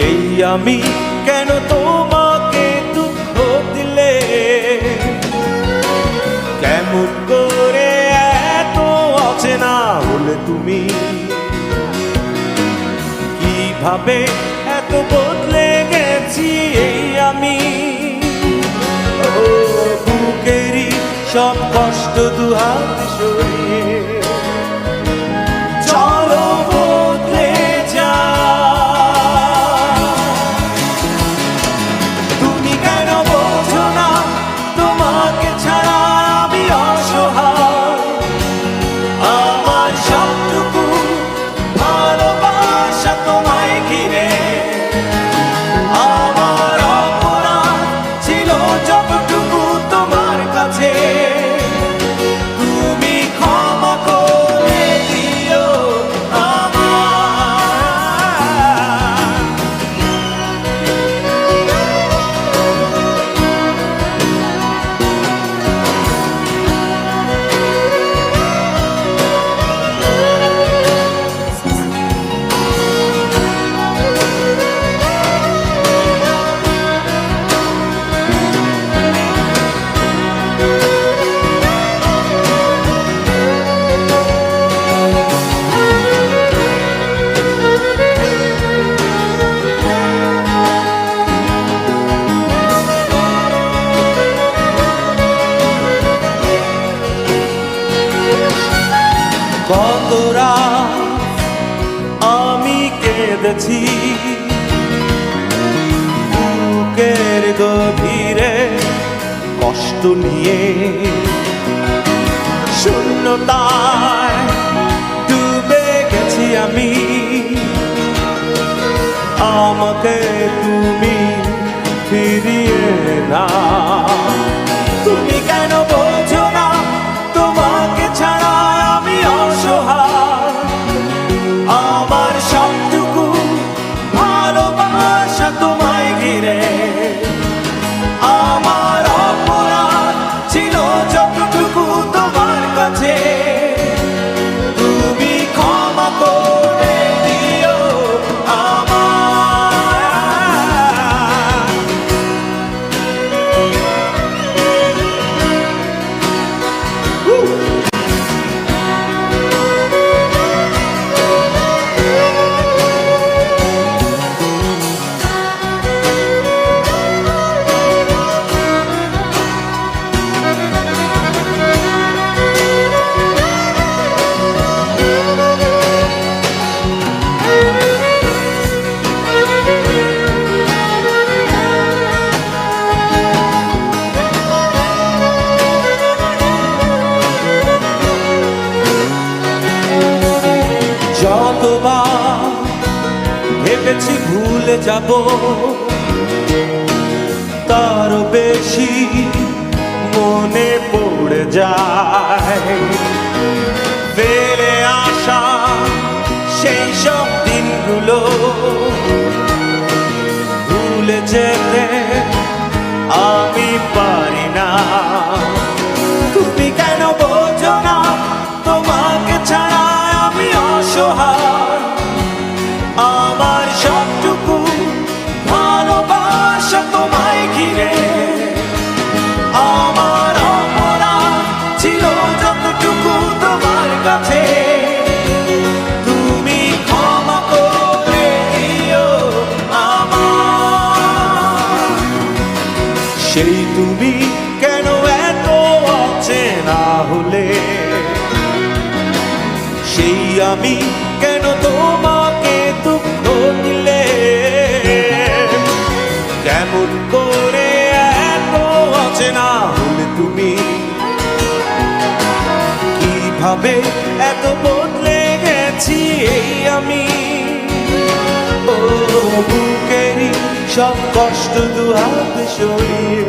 সেই আমি কেন তোমাকে দুঃখ দিলে, কেমন করে এত অচেনা হলে তুমি, কিভাবে এত বদলে গেছি এই আমি। ও বুকেরই সব কষ্ট দুহাত সরিয়ে চলো বদলে যা। তুমি কেন বোঝো না তোমাকে ছাড়া আমি অসহায়, আমার সবটুকু ভালোবাসা তোমায় ঘিরে, আমার অপরাধ ছিল যতটুকু তোমার কাছে, তুমি ক্ষমা করে দিও আমায়। কত রাত আমি কেঁদেছি বুকের গভীরে কষ্ট নিয়ে, শূন্যতায় ডুবে গেছি আমি, আমাকে তুমি ফিরিয়ে না। তুমি কেন বোঝো না তোমাকে ছাড়া আমি অসহায়, আমার সবটুকু ভালোবাসা তোমায় ঘিরে, আমার অপরাধ ছিল যতটুকু তোমার কাছে, তুমি ক্ষমা করে দিও আমায়। যতবার ভেবেছি ভুলে যাব, তারও বেশি মনে পড়ে যায় ফেলে আসা সেই সব দিনগুলো, ভুলে যেতে আমি পারি না। তুমি কেন বোঝো না তোমাকে ছাড়া আমি অসহায়, আমার সবটুকু ভালোবাসা তোমায় ঘিরে, আমার অপরাধ ছিল যতটুকু তোমার কাছে, তুমি ক্ষমা করে দিও আমায়। সেই তুমি কেন এত অচেনা হলে, সেই আমি কেন তোমাকে দুঃখ দিলে, কেমন করে এত অচেনা হলে তুমি, কিভাবে এত বদলে গেছি এই আমি। ও বুকেরই সব কষ্ট দুহাত সরিয়ে